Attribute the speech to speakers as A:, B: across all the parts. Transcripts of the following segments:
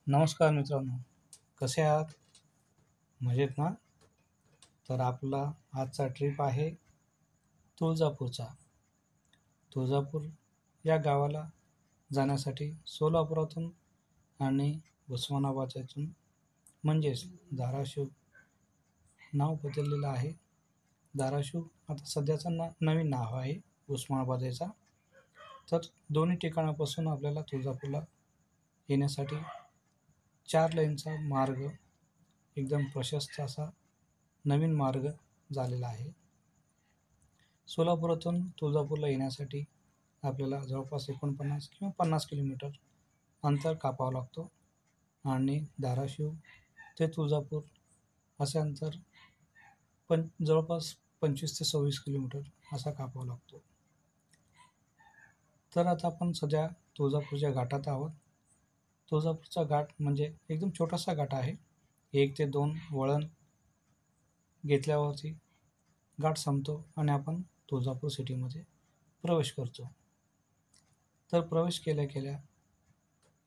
A: नमस्कार मित्रांनो, कसे आहात? मजेत ना? तर आपला आजचा ट्रिप आहे तुळजापूरचा. तुळजापूर या गावाला जाण्यासाठी सोलापुरातून आणि उस्मानाबाद म्हणजेच धाराशिव नाव बदललेलं आहे. धाराशिव आता सध्याचं नवीन नाव आहे उस्मानाबाद याचा. तर दोन्ही ठिकाणापासून आपल्याला तुळजापूरला येण्यासाठी 4 लेनचा मार्ग एकदम प्रशस्त असा नवीन मार्ग झालेला आहे. सोलापुरातून तुळजापूरला येण्यासाठी आपल्याला जवळपास 49 किंवा 50 किलोमीटर अंतर कापावं लागतो आणि धाराशिव ते तुळजापूर असे अंतर जवळपास 25 ते 26 किलोमीटर असा कापावा लागतो. तर आता आपण सध्या तुळजापूरच्या घाटात आहोत. तुळजापूरचा घाट म्हणजे एकदम छोटासा घाट आहे. 1 ते 2 वळण घेतल्यावरती घाट संपतो आणि आपण तुळजापूर सिटीमध्ये प्रवेश करतो. तर प्रवेश केल्या केल्या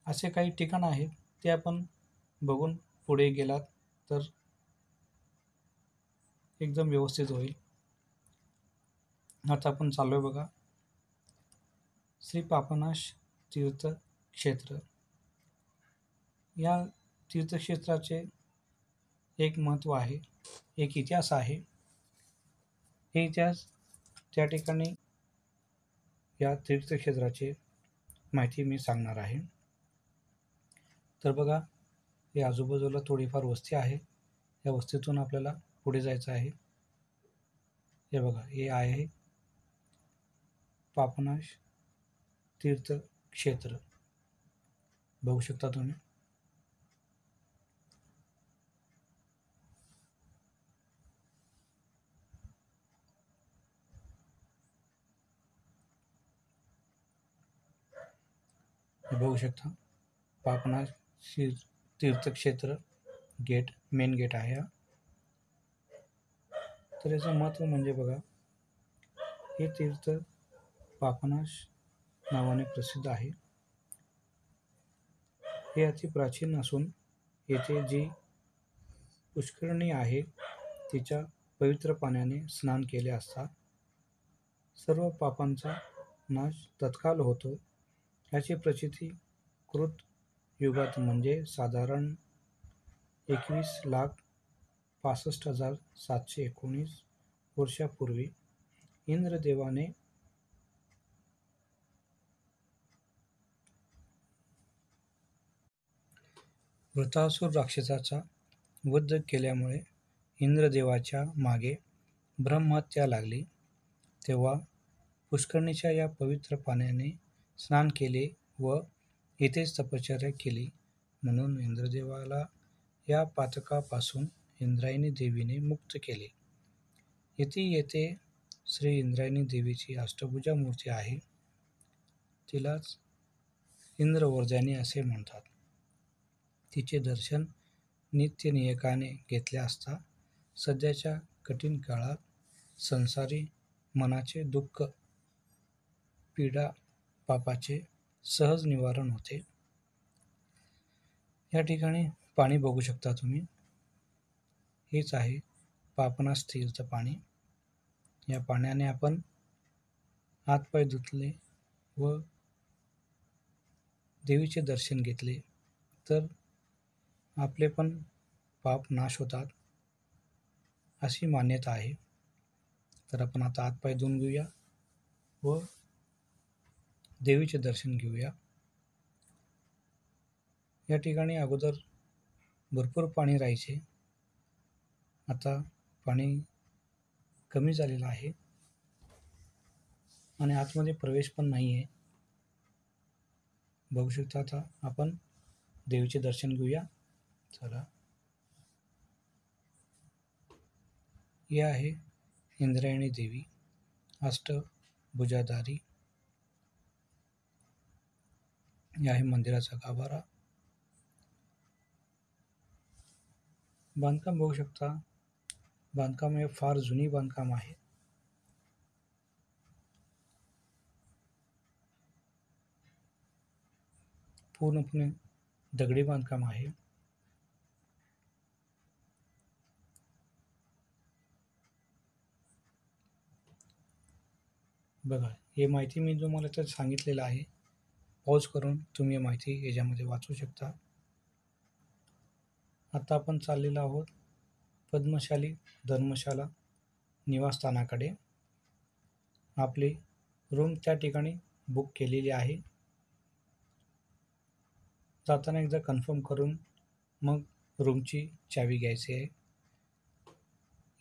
A: असे काही ठिकाण आहेत ते आपण बघून पुढे गेलात तर एकदम व्यवस्थित होईल. आता आपण चाललोय बघा श्री पापनाश तीर्थक्षेत्र. या तीर्थक्षेत्राचे एक महत्त्व आहे, एक इतिहास आहे. हे इतिहास त्या ठिकाणी या तीर्थक्षेत्राची माहिती मी सांगणार आहे. तर बघा, हे आजूबाजूला थोडीफार वस्ती आहे. या वस्तीतून आपल्याला पुढे जायचं आहे. हे बघा, हे आहे पापनाश तीर्थक्षेत्र. बघू शकता तुम्ही. हे बघू शकता पापनाश तीर्थक्षेत्र गेट, मेन गेट आहे हा. तर याचं महत्त्व म्हणजे बघा, हे तीर्थ पापनाश नावाने प्रसिद्ध आहे. हे अति प्राचीन असून येथे जी पुष्करणी आहे तिच्या पवित्र पाण्याने स्नान केले असता सर्व पापांचा नाश तत्काल होतो. याची प्रचिती कृत युगात म्हणजे साधारण 21,65,719 वर्षापूर्वी इंद्रदेवाने वृत्रासुर राक्षसाचा वध केल्यामुळे इंद्रदेवाच्या मागे ब्रह्महत्या लागली. तेव्हा पुष्करणीच्या या पवित्र पाण्याने स्नान केले व येथेच तपश्चर्या केली. म्हणून इंद्रदेवाला या पातकापासून इंद्रायणी देवीने मुक्त केले. येथे श्री इंद्रायणी देवीची अष्टभुजा मूर्ती आहे. तिलाच इंद्रवर्धनी असे म्हणतात. तिचे दर्शन नित्यनियमाने घेतले असता सध्याच्या कठीण काळात संसारी मनाचे दुःख, पीडा, पापाचे सहज निवारण होते. या ठिकाणी पाणी बघू शकता तुम्ही. हेच आहे पापनाश तीर्थ पाणी. या पाण्याने आपण हातपाय धुतले व देवीचे दर्शन घेतले तर आपले पण पाप नाश होतात अशी मान्यता आहे. तर आपण आता हातपाय धुवून घेऊया व देवीचे दर्शन घेऊया. या ठिकाणी अगोदर भरपूर पाणी राहायचे. आता पाणी कमी झालेलं आहे आणि आतमध्ये प्रवेश पण नाही आहे. बघू शकता. आता आपण देवीचे दर्शन घेऊया. चला. ही आहे इंद्रायणी देवी, अष्टभुजाधारी. हे आहे मंदिराचा गाभारा. बांधकाम बघू शकता. बांधकाम हे फार जुनी बांधकाम आहे. पूर्णपणे दगडी बांधकाम आहे. बघा, हे माहिती मी तुम्हाला इथं सांगितलेलं आहे. पॉज करून तुम्ही माहिती याच्यामध्ये वाचू शकता. आता आपण चाललेलो आहोत पद्मशाली धर्मशाला निवासस्थानाकडे. आपली रूम त्या ठिकाणी बुक केलेली आहे. जाताना एकदा कन्फर्म करून मग रूमची चावी घ्यायची आहे.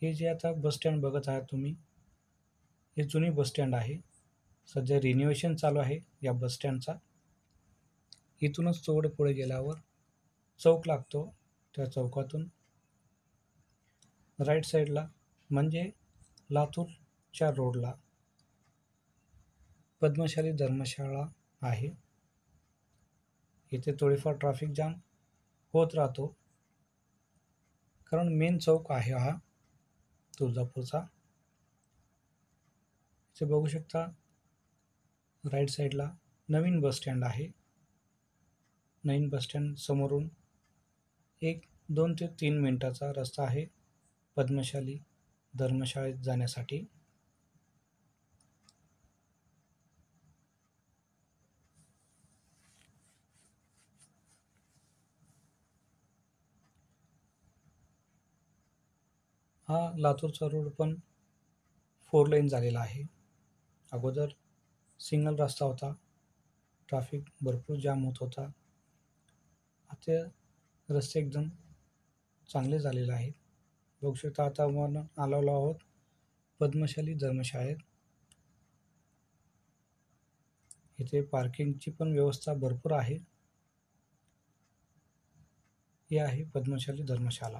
A: हे जे आता बस स्टँड बघत आहात तुम्ही, हे जुनी बस स्टँड आहे. सध्या रिनोव्हेशन चालू आहे या बस स्टँडचा. इथूनच थोडं पुढे गेल्यावर चौक लागतो. त्या चौकातून राईट साईडला म्हणजे लातूरच्या रोडला पद्मशाली धर्मशाळा आहे. इथे थोडीफार ट्रॅफिक जाम होत राहतो, कारण मेन चौक आहे हा तुळजापूरचा. इथे बघू शकता राईट साईडला नवीन बस स्टँड आहे. नवीन बस स्टँड समोरून 2 ते 3 मिनिटाचा रस्ता आहे पद्मशाली धर्मशाळेत जाण्यासाठी. हा लातूरचा रोड पण 4 लेन झालेला आहे. अगोदर सिंगल रस्ता होता. ट्रॅफिक भरपूर जाम होत होता. आता रस्ते एकदम चांगले झालेले आहेत. बघू शकता आता आपण आलेलो आहोत पद्मशाली धर्मशाळेत. इथे पार्किंगची पण व्यवस्था भरपूर आहे. ही आहे पद्मशाली धर्मशाला.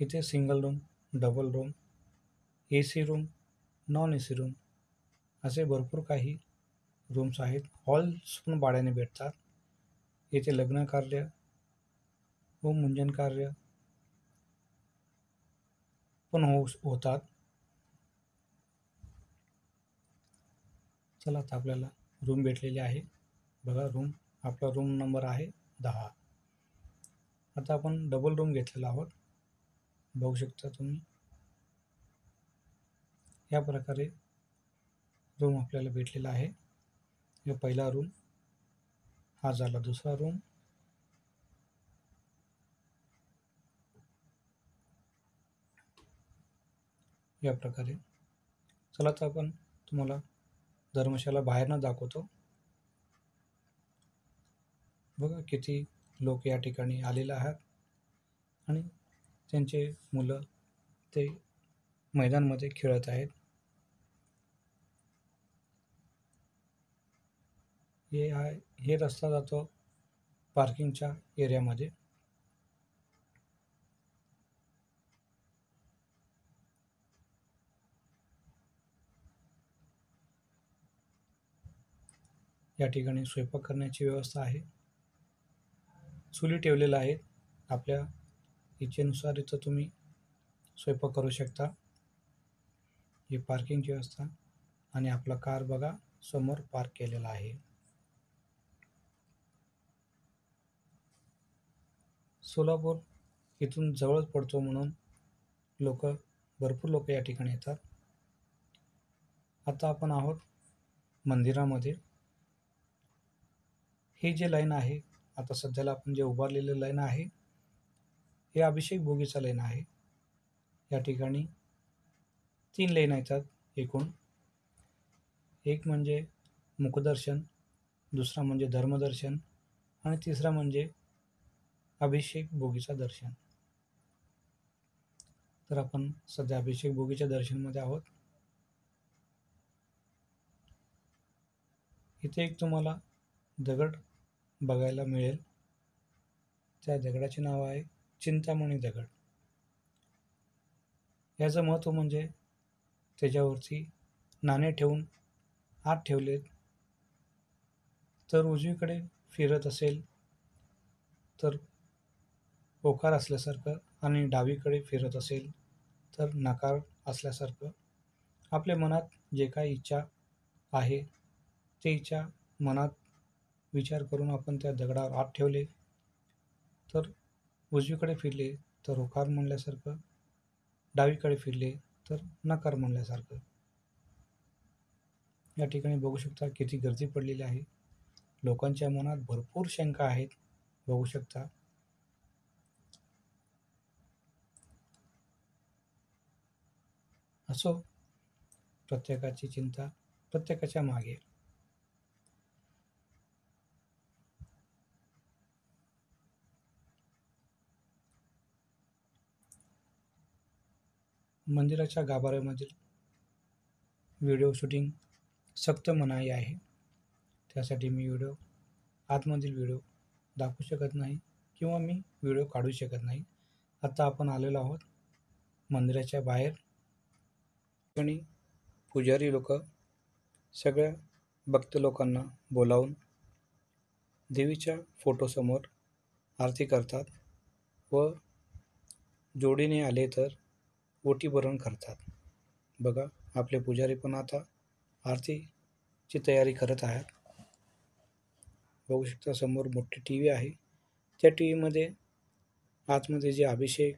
A: इथे single room, double room, AC room, non AC room असे भरपूर काही रूम्स आहेत. हॉल्स पण भाड्याने भेटतात. इथे लग्न कार्य व मुंजन कार्य पण होतात. चला, आता आपल्याला रूम भेटलेली आहे. बघा, आपला रूम नंबर आहे 10. आता आपण डबल रूम घेतलेला आहोत. बघू शकता तुम्ही, या प्रकारे रूम आपल्याला भेटलेला आहे. हा पहिला रूम, हा झाला दुसरा रूम. या प्रकारे. चला, तर आपण तुम्हाला धर्मशाला बाहेरनं दाखवतो. बघा किती लोक या ठिकाणी आलेले आहेत आणि त्यांचे मुलं ते मैदानमध्ये खेळत आहेत. हे रस्ता जातो पार्किंगच्या एरियामध्ये. या ठिकाणी स्वयंपाक करण्याची व्यवस्था आहे. चुली ठेवलेल्या आहेत. आपल्या इच्छेनुसार इथं तुम्ही स्वयंपाक करू शकता. ही पार्किंगची व्यवस्था आणि आपला कार बघा समोर पार्क केलेला आहे. सोलापूर इथून जवळच पडतो म्हणून भरपूर लोक या ठिकाणी येतात. आता आपण आहोत मंदिरामध्ये. हे जे लाईन आहे, आता सध्याला आपण जे उभारलेलं लाईन आहे, हे अभिषेक भोगीचा लाईन आहे. या ठिकाणी 3 लेन येतात एकूण. एक म्हणजे मुखदर्शन, दुसरा म्हणजे धर्मदर्शन आणि तिसरा म्हणजे अभिषेक भोगीचा दर्शन. तर आपण सध्या अभिषेक भोगीच्या दर्शनमध्ये आहोत. इथे एक तुम्हाला दगड बघायला मिळेल. त्या दगडाचे नाव आहे चिंतामणी दगड. याचं महत्त्व म्हणजे त्याच्यावरती नाणे ठेवून आत ठेवलेत तर उजवीकडे फिरत असेल तर होकार असल्यासारखं आणि डावीकडे फिरत असेल तर नकार असल्यासारखं. आपल्या मनात जे काही इच्छा आहे ते इच्छा मनात विचार करून आपण त्या दगडावर हात ठेवले तर उजवीकडे फिरले तर होकार म्हणल्यासारखं, डावीकडे फिरले तर नकार म्हणल्यासारखं. या ठिकाणी बघू शकता किती गर्दी पडलेली आहे. लोकांच्या मनात भरपूर शंका आहेत. बघू शकता. असो, प्रत्येकाची चिंता प्रत्येकाच्या मागे. मंदिराच्या गाभाऱ्यामधील व्हिडिओ शूटिंग सक्त मनाई आहे. त्यासाठी मी आतमधील व्हिडिओ दाखवू शकत नाही किंवा मी व्हिडिओ काढू शकत नाही. आता आपण आलेलो आहोत मंदिराच्या बाहेर आणि पुजारी लोक सगळ्या भक्त लोकांना बोलावून देवीच्या फोटोसमोर आरती करतात व जोडीने आले तर ओटी भरण करतात. बघा, आपले पुजारी पण आता आरतीची तयारी करत आहेत. बघू शकता समोर मोठी टी.व्ही. आहे. त्या टी.व्हीमध्ये आतमध्ये जे अभिषेक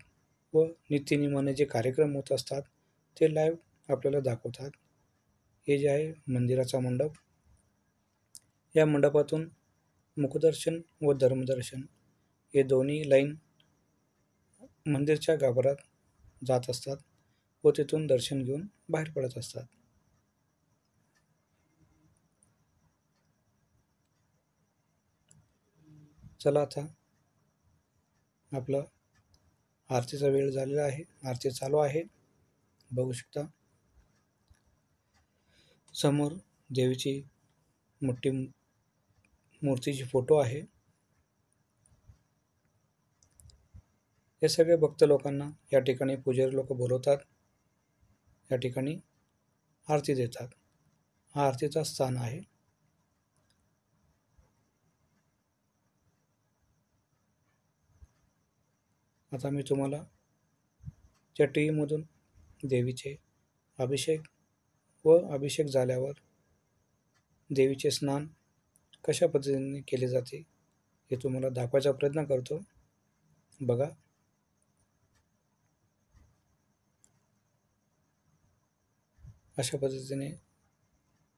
A: व नित्यनेमाने जे कार्यक्रम होत असतात ते लाईव्ह आपल्याला दाखवतात. हे जे आहे मंदिराचा मंडप. या मंडपातून मुखदर्शन व धर्मदर्शन हे दोन्ही लाईन मंदिरच्या गाभाऱ्यात जात असतात व तिथून दर्शन घेऊन बाहेर पडत असतात. चला, आता आपला आरतीचा वेळ झालेला आहे. आरती चालू आहे. बघू शकता समोर देवीची मोठी मूर्तीची फोटो आहे. हे सगळे भक्त लोकांना या ठिकाणी पुजारी लोक बोलवतात. या ठिकाणी आरती देतात. हा आरतीचा स्थान आहे. आता मी तुम्हाला त्या टीव्हीमधून देवीचे अभिषेक व अभिषेक झाल्यावर देवीचे स्नान कशा पद्धतीने केले जाते हे तुम्हाला दाखवायचा प्रयत्न करतो. बघा, अशा पद्धतीने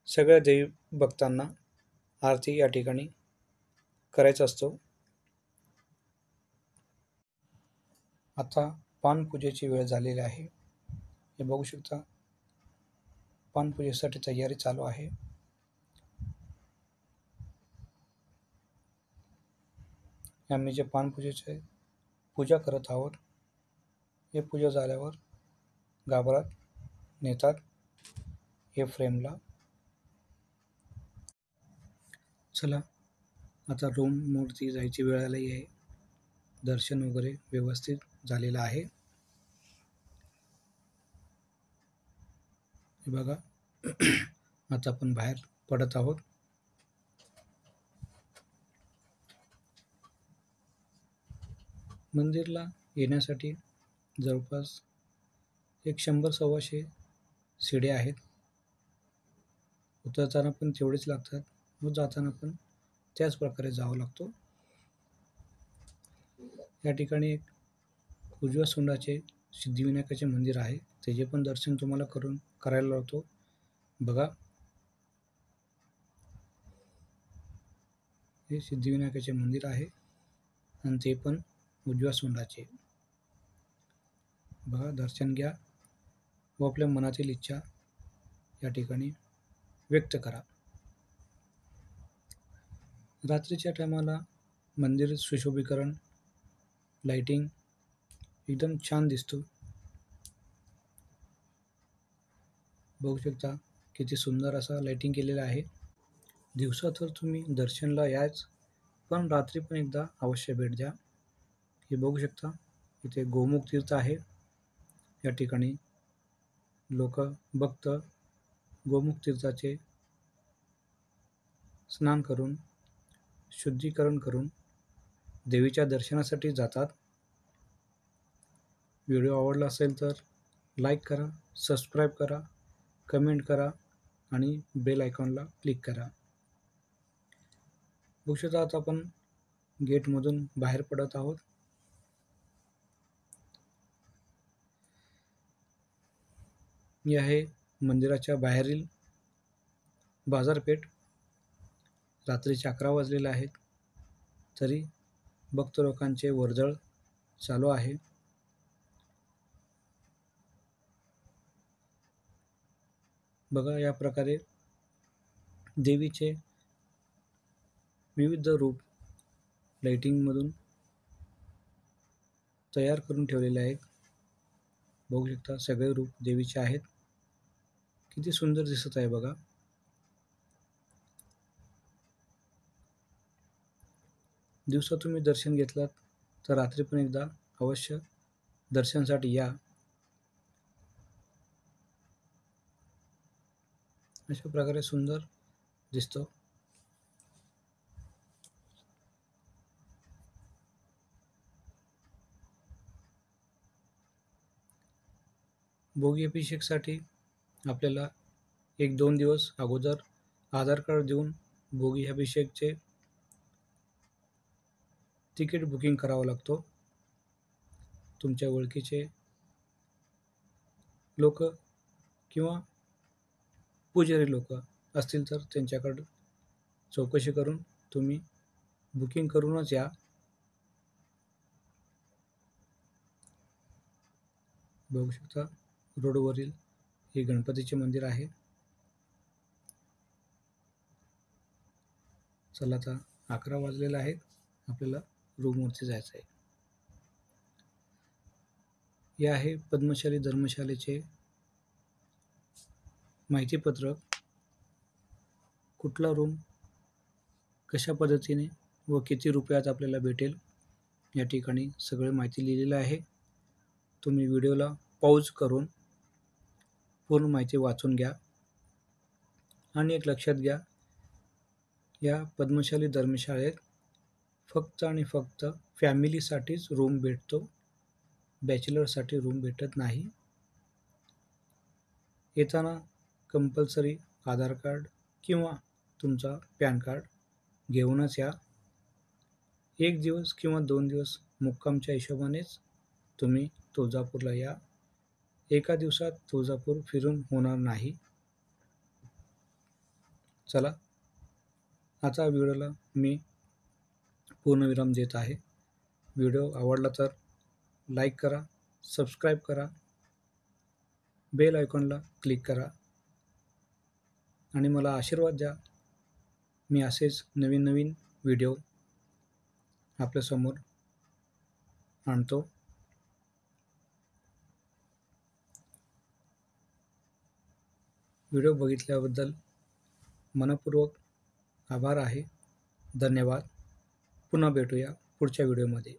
A: सगळ्या देवी भक्तांना आरती या ठिकाणी करायचा असतो. आता पानपूजेची वेळ झालेली आहे. हे बघू शकता, पानपूजेसाठी तयारी चालू आहे. आम्ही जे पानपूजेचे पूजा करत आहोत हे पूजा झाल्यावर गाभाऱ्यात नेतात हे फ्रेमला. चला, आता रूमवरती जायची वेळ आली आहे. दर्शन वगैरे व्यवस्थित झालेलं आहे. हे बघा, आता आपण बाहेर पडत आहोत. मंदिरला येण्यासाठी जवळपास 100-125 शिड्या आहेत. उतरताना पण तेवढेच लागतात व जाताना पण त्याच प्रकारे जावं लागतो. या ठिकाणी एक उजव्या सोंडाचे सिद्धिविनायकाचे मंदिर आहे. त्याचे पण दर्शन तुम्हाला करायला लावतो. बघा, हे सिद्धिविनायकाचे मंदिर आहे आणि ते पण उजव्या सोंडाचे. बघा, दर्शन घ्या व आपल्या मनातील इच्छा या ठिकाणी व्यक्त करा. रात्रीच्या टायमाला मंदिर सुशोभीकरण, लाइटिंग एकदम छान दिसतो. बघू शकता किती सुंदर असा लाइटिंग केलेला आहे. दिवसा तर तुम्ही दर्शनला याच, पण रात्री पण एकदा अवश्य भेट द्या. हे बघू शकता इथे गोमुख तीर्थ आहे. या ठिकाणी लोक भक्त गोमुख तीर्थाचे स्नान करून शुद्धीकरण करून देवीच्या दर्शनासाठी जातात. व्हिडिओ आवडला असेल तर लाईक करा, सबस्क्राईब करा, कमेंट करा आणि बेल आयकॉनला क्लिक करा. बघू शकता आता आपण गेटमधून बाहेर पडत आहोत. ही आहे मंदिराच्या बाहेरील बाजारपेठ. रात्रीचे 11 वाजलेले आहेत, तरी भक्त लोकांचे वर्दळ चालू आहे. बघा, या प्रकारे देवीचे विविध रूप लाइटिंगमधून तयार करून ठेवलेले आहेत. बघू शकता सगळे रूप देवीचे आहेत. किती सुंदर दिसत आहे बघा. दिवसा तुम्ही दर्शन घेतलात तर रात्री पण एकदा अवश्य दर्शनासाठी या. अशा प्रकारे सुंदर दिसतो. भोगी अभिषेकसाठी आपल्याला 1-2 दिवस अगोदर आधार कार्ड देऊन भोगी अभिषेकचे तिकीट बुकिंग करावं लागतो. तुमच्या ओळखीचे लोक किंवा पुजारी लोक असतील तर त्यांच्याकडे चौकशी करून तुम्ही बुकिंग करूनच या. बघू शकता रोडवरील हे गणपतीचे मंदिर आहे. चला, आता 11 वाजलेले आहेत, आपल्याला रूमवरती जायचं आहे. हे आहे पद्मशाली धर्मशालेचे माहितीपत्रक. कुठला रूम कशा पद्धतीने व किती रुपयात आपल्याला भेटेल या ठिकाणी सगळं माहिती लिहिलेलं आहे. तुम्ही व्हिडिओला पॉज करून पूर्ण माहिती वाचून घ्या. आणि एक लक्षात घ्या, या पद्मशाली धर्मशाळेत फक्त आणि फक्त फॅमिलीसाठीच रूम भेटतो, बॅचलरसाठी रूम भेटत नाही. येताना कंपल्सरी आधार कार्ड किंवा तुमचा पॅन कार्ड घेऊनच या. 1 दिवस किंवा 2 दिवस मुक्कामच्या हिशोबानेच तुम्ही तुळजापूरला या. एका दिवसात तुळजापूर फिरून होणार नाही. चला, आता व्हिडिओला मी पूर्णविराम देत आहे. व्हिडिओ आवडला तर लाईक करा, सबस्क्राईब करा, बेल आयकॉनला क्लिक करा आणि मला आशीर्वाद द्या. मी असेच नवीन नवीन व्हिडिओ आपल्यासमोर आणतो. व्हिडिओ बघितल्याबद्दल मनपूर्वक आभार आहे. धन्यवाद. पुन्हा भेटूया पुढच्या व्हिडिओमध्ये.